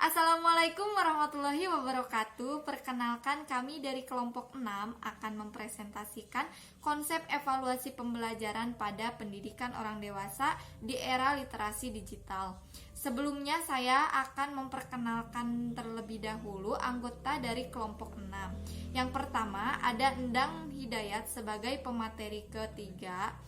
Assalamualaikum warahmatullahi wabarakatuh. Perkenalkan, kami dari kelompok 6 akan mempresentasikan konsep evaluasi pembelajaran pada pendidikan orang dewasa di era literasi digital. Sebelumnya saya akan memperkenalkan terlebih dahulu anggota dari kelompok 6. Yang pertama ada Endang Hidayat sebagai pemateri ketiga,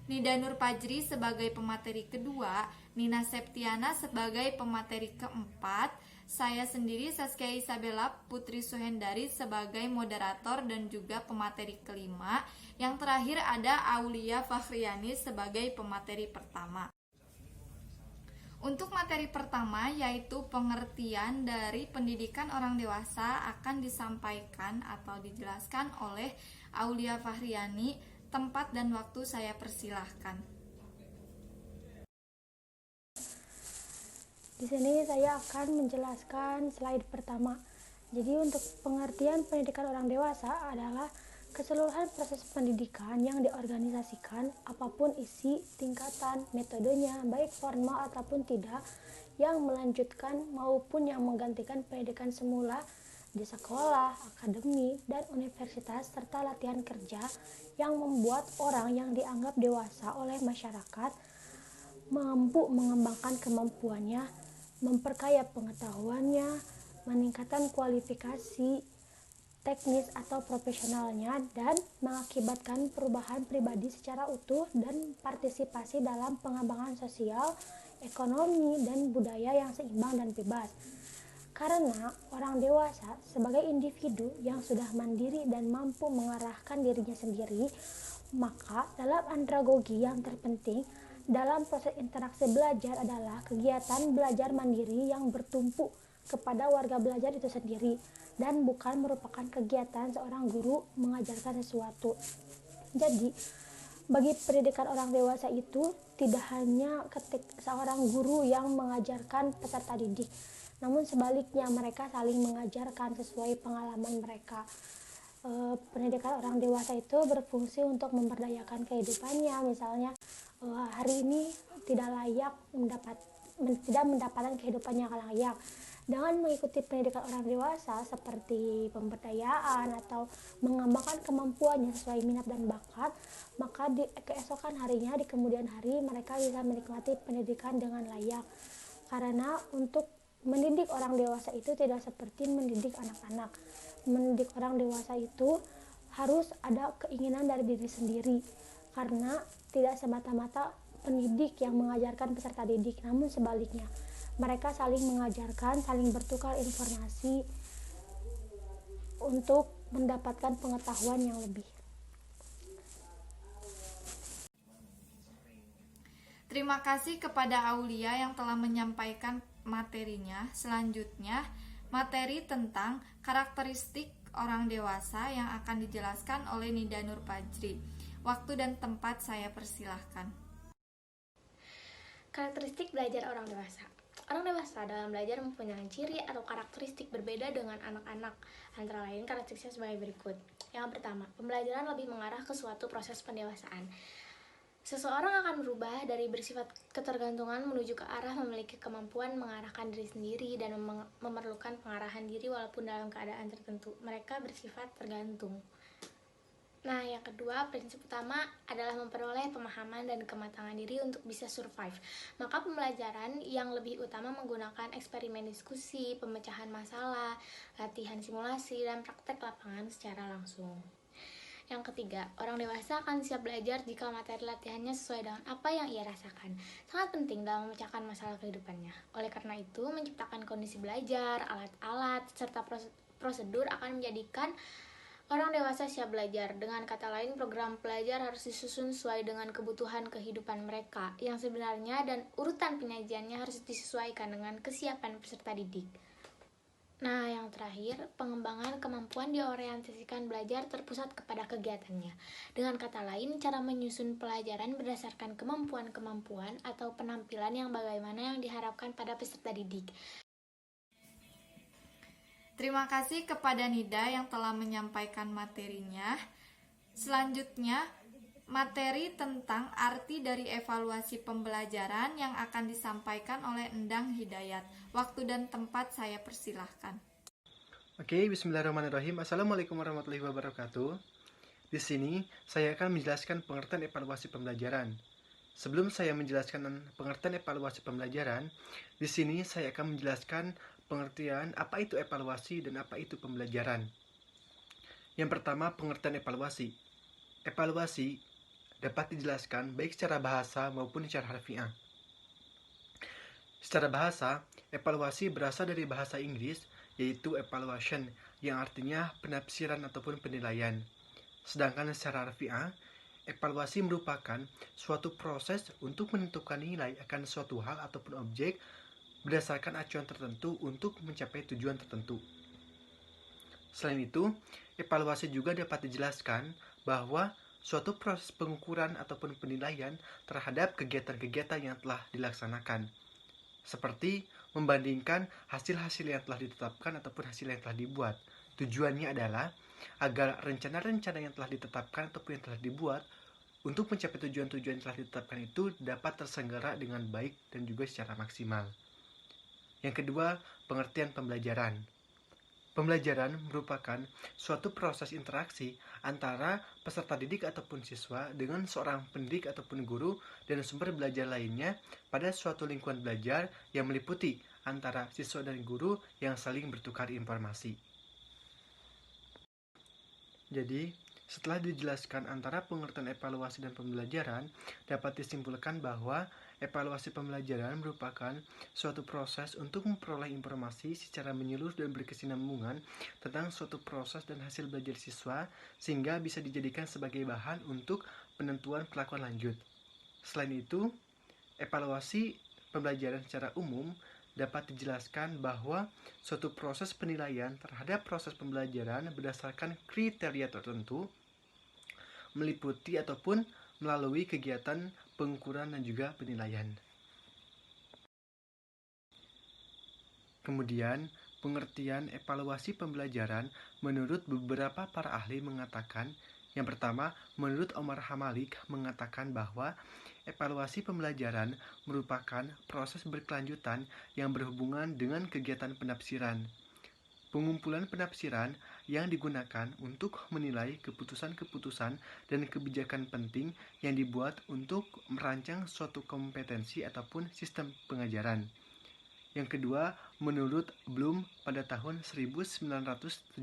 Nida Nur Fajri sebagai pemateri kedua, Nina Septiana sebagai pemateri keempat, saya sendiri Saskia Isabella Putri Suhendari sebagai moderator dan juga pemateri kelima. Yang terakhir ada Aulia Fakhriani sebagai pemateri pertama. Untuk materi pertama yaitu pengertian dari pendidikan orang dewasa akan disampaikan atau dijelaskan oleh Aulia Fakhriani. Tempat dan waktu saya persilahkan. Di sini saya akan menjelaskan slide pertama. Jadi untuk pengertian pendidikan orang dewasa adalah keseluruhan proses pendidikan yang diorganisasikan apapun isi, tingkatan, metodenya, baik formal ataupun tidak, yang melanjutkan maupun yang menggantikan pendidikan semula di sekolah, akademi, dan universitas, serta latihan kerja yang membuat orang yang dianggap dewasa oleh masyarakat mampu mengembangkan kemampuannya, memperkaya pengetahuannya, meningkatkan kualifikasi teknis atau profesionalnya, dan mengakibatkan perubahan pribadi secara utuh dan partisipasi dalam pengembangan sosial, ekonomi, dan budaya yang seimbang dan bebas. Karena orang dewasa sebagai individu yang sudah mandiri dan mampu mengarahkan dirinya sendiri, maka dalam andragogi yang terpenting dalam proses interaksi belajar adalah kegiatan belajar mandiri yang bertumpu kepada warga belajar itu sendiri dan bukan merupakan kegiatan seorang guru mengajarkan sesuatu. Jadi, bagi pendidikan orang dewasa itu tidak hanya seorang guru yang mengajarkan peserta didik, namun sebaliknya mereka saling mengajarkan sesuai pengalaman mereka. Pendidikan orang dewasa itu berfungsi untuk memberdayakan kehidupannya. Misalnya hari ini tidak mendapatkan kehidupan yang layak. Dengan mengikuti pendidikan orang dewasa seperti pemberdayaan atau mengembangkan kemampuannya sesuai minat dan bakat, maka di keesokan harinya, di kemudian hari, mereka bisa menikmati pendidikan dengan layak. Karena untuk mendidik orang dewasa itu tidak seperti mendidik anak-anak. Mendidik orang dewasa itu harus ada keinginan dari diri sendiri, karena tidak semata-mata pendidik yang mengajarkan peserta didik, namun sebaliknya mereka saling mengajarkan, saling bertukar informasi untuk mendapatkan pengetahuan yang lebih. Terima kasih kepada Aulia yang telah menyampaikan materinya. Selanjutnya, materi tentang karakteristik orang dewasa yang akan dijelaskan oleh Nida Nur Fajri. Waktu dan tempat saya persilahkan. Karakteristik belajar orang dewasa. Orang dewasa dalam belajar mempunyai ciri atau karakteristik berbeda dengan anak-anak. Antara lain karakteristiknya sebagai berikut. Yang pertama, pembelajaran lebih mengarah ke suatu proses pendewasaan. Seseorang akan berubah dari bersifat ketergantungan menuju ke arah memiliki kemampuan mengarahkan diri sendiri dan memerlukan pengarahan diri walaupun dalam keadaan tertentu. Mereka bersifat tergantung. Nah, yang kedua, prinsip utama adalah memperoleh pemahaman dan kematangan diri untuk bisa survive. Maka pembelajaran yang lebih utama menggunakan eksperimen diskusi, pemecahan masalah, latihan simulasi, dan praktek lapangan secara langsung. Yang ketiga, orang dewasa akan siap belajar jika materi latihannya sesuai dengan apa yang ia rasakan. Sangat penting dalam memecahkan masalah kehidupannya. Oleh karena itu, menciptakan kondisi belajar, alat-alat, serta prosedur akan menjadikan orang dewasa siap belajar. Dengan kata lain, program belajar harus disusun sesuai dengan kebutuhan kehidupan mereka yang sebenarnya, dan urutan penyajiannya harus disesuaikan dengan kesiapan peserta didik. Nah, yang terakhir, pengembangan kemampuan diorientasikan belajar terpusat kepada kegiatannya. Dengan kata lain, cara menyusun pelajaran berdasarkan kemampuan-kemampuan atau penampilan yang bagaimana yang diharapkan pada peserta didik. Terima kasih kepada Nida yang telah menyampaikan materinya. Selanjutnya, materi tentang arti dari evaluasi pembelajaran yang akan disampaikan oleh Endang Hidayat. Waktu dan tempat saya persilahkan. Oke, bismillahirrahmanirrahim. Assalamualaikum warahmatullahi wabarakatuh. Di sini, saya akan menjelaskan pengertian evaluasi pembelajaran. Sebelum saya menjelaskan pengertian evaluasi pembelajaran, di sini saya akan menjelaskan pengertian apa itu evaluasi dan apa itu pembelajaran. Yang pertama, pengertian evaluasi. Evaluasi dapat dijelaskan baik secara bahasa maupun secara harfiah. Secara bahasa, evaluasi berasal dari bahasa Inggris, yaitu evaluation, yang artinya penafsiran ataupun penilaian. Sedangkan secara harfiah, evaluasi merupakan suatu proses untuk menentukan nilai akan suatu hal ataupun objek berdasarkan acuan tertentu untuk mencapai tujuan tertentu. Selain itu, evaluasi juga dapat dijelaskan bahwa suatu proses pengukuran ataupun penilaian terhadap kegiatan-kegiatan yang telah dilaksanakan, seperti membandingkan hasil-hasil yang telah ditetapkan ataupun hasil yang telah dibuat. Tujuannya adalah agar rencana-rencana yang telah ditetapkan ataupun yang telah dibuat untuk mencapai tujuan-tujuan yang telah ditetapkan itu dapat terselenggara dengan baik dan juga secara maksimal. Yang kedua, pengertian pembelajaran. Pembelajaran merupakan suatu proses interaksi antara peserta didik ataupun siswa dengan seorang pendidik ataupun guru dan sumber belajar lainnya pada suatu lingkungan belajar yang meliputi antara siswa dan guru yang saling bertukar informasi. Jadi, setelah dijelaskan antara pengertian evaluasi dan pembelajaran, dapat disimpulkan bahwa evaluasi pembelajaran merupakan suatu proses untuk memperoleh informasi secara menyeluruh dan berkesinambungan tentang suatu proses dan hasil belajar siswa sehingga bisa dijadikan sebagai bahan untuk penentuan perlakuan lanjut. Selain itu, evaluasi pembelajaran secara umum dapat dijelaskan bahwa suatu proses penilaian terhadap proses pembelajaran berdasarkan kriteria tertentu meliputi ataupun melalui kegiatan pengukuran dan juga penilaian. Kemudian, pengertian evaluasi pembelajaran menurut beberapa para ahli mengatakan, yang pertama, menurut Omar Hamalik mengatakan bahwa evaluasi pembelajaran merupakan proses berkelanjutan yang berhubungan dengan kegiatan penafsiran. Pengumpulan penafsiran yang digunakan untuk menilai keputusan-keputusan dan kebijakan penting yang dibuat untuk merancang suatu kompetensi ataupun sistem pengajaran. Yang kedua, menurut Bloom pada tahun 1971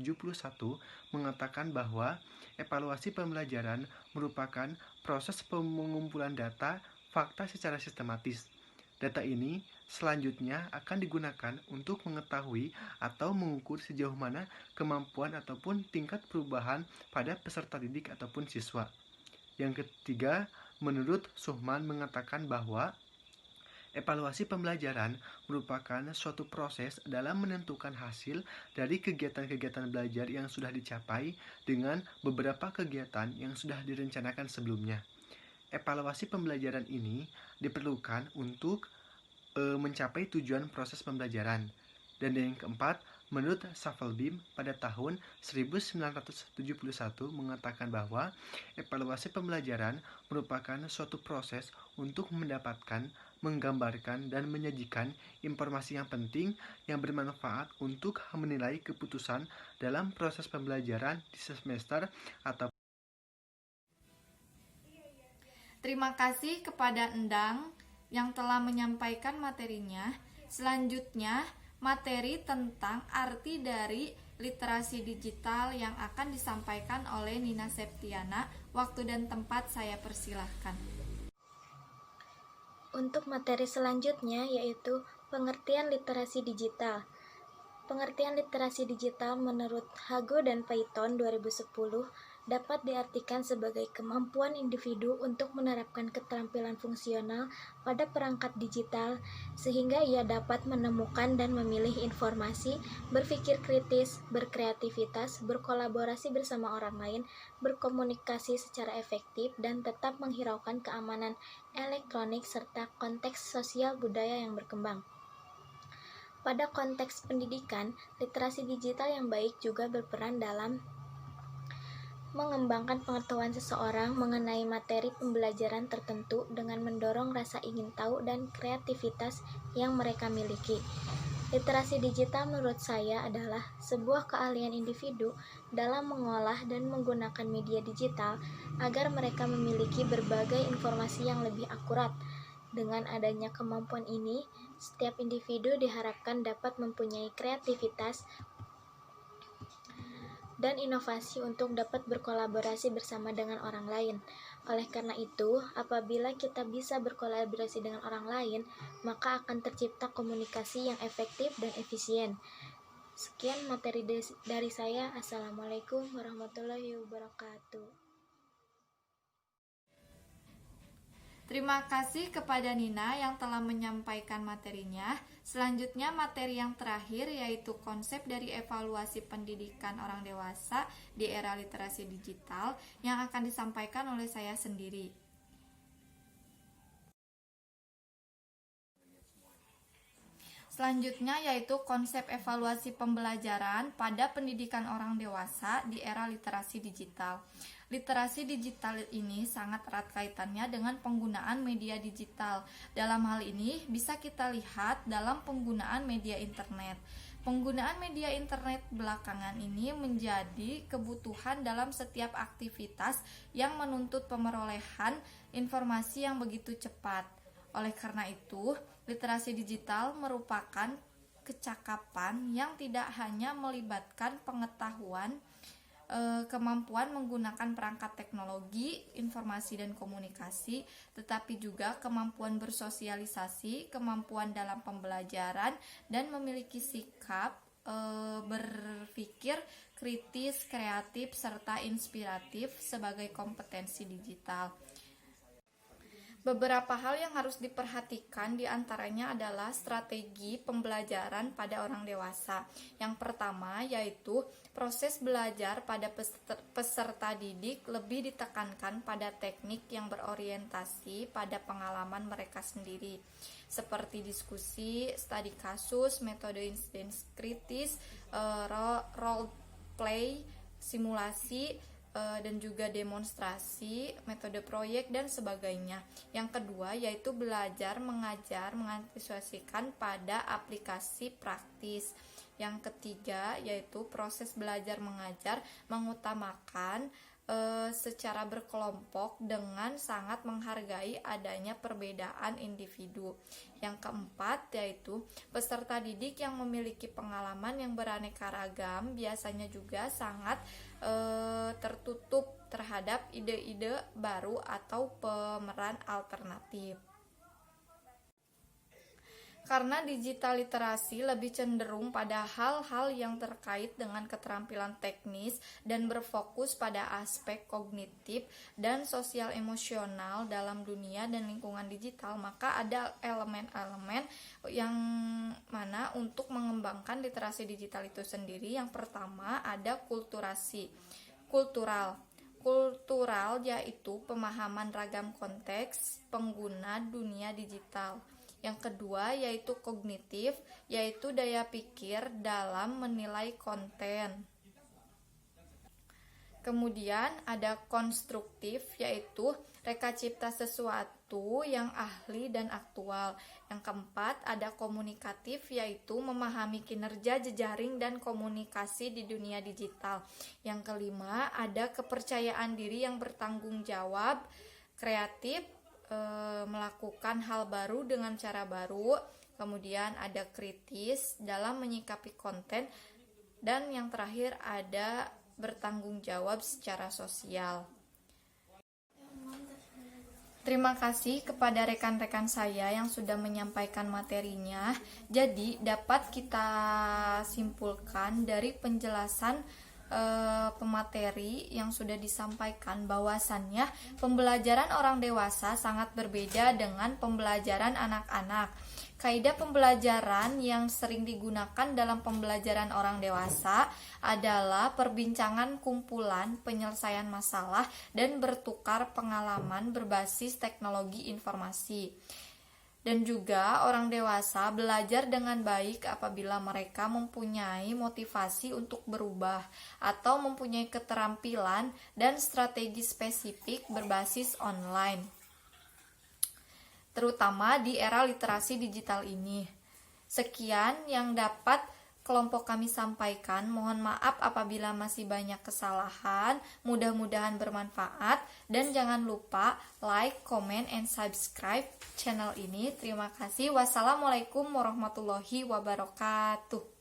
mengatakan bahwa evaluasi pembelajaran merupakan proses pengumpulan data fakta secara sistematis. Data ini selanjutnya akan digunakan untuk mengetahui atau mengukur sejauh mana kemampuan ataupun tingkat perubahan pada peserta didik ataupun siswa. Yang ketiga, menurut Suhman mengatakan bahwa evaluasi pembelajaran merupakan suatu proses dalam menentukan hasil dari kegiatan-kegiatan belajar yang sudah dicapai dengan beberapa kegiatan yang sudah direncanakan sebelumnya. Evaluasi pembelajaran ini diperlukan untuk mencapai tujuan proses pembelajaran. Dan yang keempat, menurut Safelbeam pada tahun 1971 mengatakan bahwa evaluasi pembelajaran merupakan suatu proses untuk mendapatkan, menggambarkan, dan menyajikan informasi yang penting yang bermanfaat untuk menilai keputusan dalam proses pembelajaran di semester atau. Terima kasih kepada Endang yang telah menyampaikan materinya. Selanjutnya, materi tentang arti dari literasi digital yang akan disampaikan oleh Nina Septiana. Waktu dan tempat saya persilahkan. Untuk materi selanjutnya yaitu pengertian literasi digital. Pengertian literasi digital menurut Hago dan Payton 2010 dapat diartikan sebagai kemampuan individu untuk menerapkan keterampilan fungsional pada perangkat digital sehingga ia dapat menemukan dan memilih informasi, berpikir kritis, berkreativitas, berkolaborasi bersama orang lain, berkomunikasi secara efektif, dan tetap menghiraukan keamanan elektronik serta konteks sosial budaya yang berkembang. Pada konteks pendidikan, literasi digital yang baik juga berperan dalam mengembangkan pengetahuan seseorang mengenai materi pembelajaran tertentu dengan mendorong rasa ingin tahu dan kreativitas yang mereka miliki. Literasi digital menurut saya adalah sebuah keahlian individu dalam mengolah dan menggunakan media digital agar mereka memiliki berbagai informasi yang lebih akurat. Dengan adanya kemampuan ini, setiap individu diharapkan dapat mempunyai kreativitas dan inovasi untuk dapat berkolaborasi bersama dengan orang lain. Oleh karena itu, apabila kita bisa berkolaborasi dengan orang lain, maka akan tercipta komunikasi yang efektif dan efisien. Sekian materi dari saya. Assalamualaikum warahmatullahi wabarakatuh. Terima kasih kepada Nina yang telah menyampaikan materinya. Selanjutnya materi yang terakhir yaitu konsep dari evaluasi pendidikan orang dewasa di era literasi digital yang akan disampaikan oleh saya sendiri. Selanjutnya yaitu konsep evaluasi pembelajaran pada pendidikan orang dewasa di era literasi digital. Literasi digital ini sangat erat kaitannya dengan penggunaan media digital. Dalam hal ini bisa kita lihat dalam penggunaan media internet. Penggunaan media internet belakangan ini menjadi kebutuhan dalam setiap aktivitas yang menuntut pemerolehan informasi yang begitu cepat. Oleh karena itu, literasi digital merupakan kecakapan yang tidak hanya melibatkan pengetahuan, kemampuan menggunakan perangkat teknologi, informasi dan komunikasi, tetapi juga kemampuan bersosialisasi, kemampuan dalam pembelajaran, dan memiliki sikap berpikir kritis, kreatif, serta inspiratif sebagai kompetensi digital. Beberapa hal yang harus diperhatikan diantaranya adalah strategi pembelajaran pada orang dewasa. Yang pertama yaitu proses belajar pada peserta didik lebih ditekankan pada teknik yang berorientasi pada pengalaman mereka sendiri, seperti diskusi, studi kasus, metode insiden kritis, role play, simulasi, dan juga demonstrasi, metode proyek, dan sebagainya. Yang kedua yaitu belajar mengajar mengantisipasikan pada aplikasi praktis. Yang ketiga yaitu proses belajar mengajar mengutamakan secara berkelompok dengan sangat menghargai adanya perbedaan individu. Yang keempat yaitu peserta didik yang memiliki pengalaman yang beraneka ragam biasanya juga sangat tertutup terhadap ide-ide baru atau pemeran alternatif. Karena digital literasi lebih cenderung pada hal-hal yang terkait dengan keterampilan teknis dan berfokus pada aspek kognitif dan sosial emosional dalam dunia dan lingkungan digital, maka ada elemen-elemen yang mana untuk mengembangkan literasi digital itu sendiri. Yang pertama ada kultural yaitu pemahaman ragam konteks pengguna dunia digital. Yang kedua yaitu kognitif, yaitu daya pikir dalam menilai konten. Kemudian ada konstruktif, yaitu reka cipta sesuatu yang ahli dan aktual. Yang keempat ada komunikatif, yaitu memahami kinerja jejaring dan komunikasi di dunia digital. Yang kelima ada kepercayaan diri yang bertanggung jawab, kreatif, melakukan hal baru dengan cara baru. Kemudian ada kritis dalam menyikapi konten, dan yang terakhir ada bertanggung jawab secara sosial. Terima kasih kepada rekan-rekan saya yang sudah menyampaikan materinya. Jadi dapat kita simpulkan dari penjelasan pemateri yang sudah disampaikan bahwasannya pembelajaran orang dewasa sangat berbeda dengan pembelajaran anak-anak. Kaidah pembelajaran yang sering digunakan dalam pembelajaran orang dewasa adalah perbincangan kumpulan, penyelesaian masalah, dan bertukar pengalaman berbasis teknologi informasi. Dan juga orang dewasa belajar dengan baik apabila mereka mempunyai motivasi untuk berubah atau mempunyai keterampilan dan strategi spesifik berbasis online, terutama di era literasi digital ini. Sekian yang dapat kelompok kami sampaikan. Mohon maaf apabila masih banyak kesalahan. Mudah-mudahan bermanfaat. Dan jangan lupa like, comment, and subscribe channel ini. Terima kasih. Wassalamualaikum warahmatullahi wabarakatuh.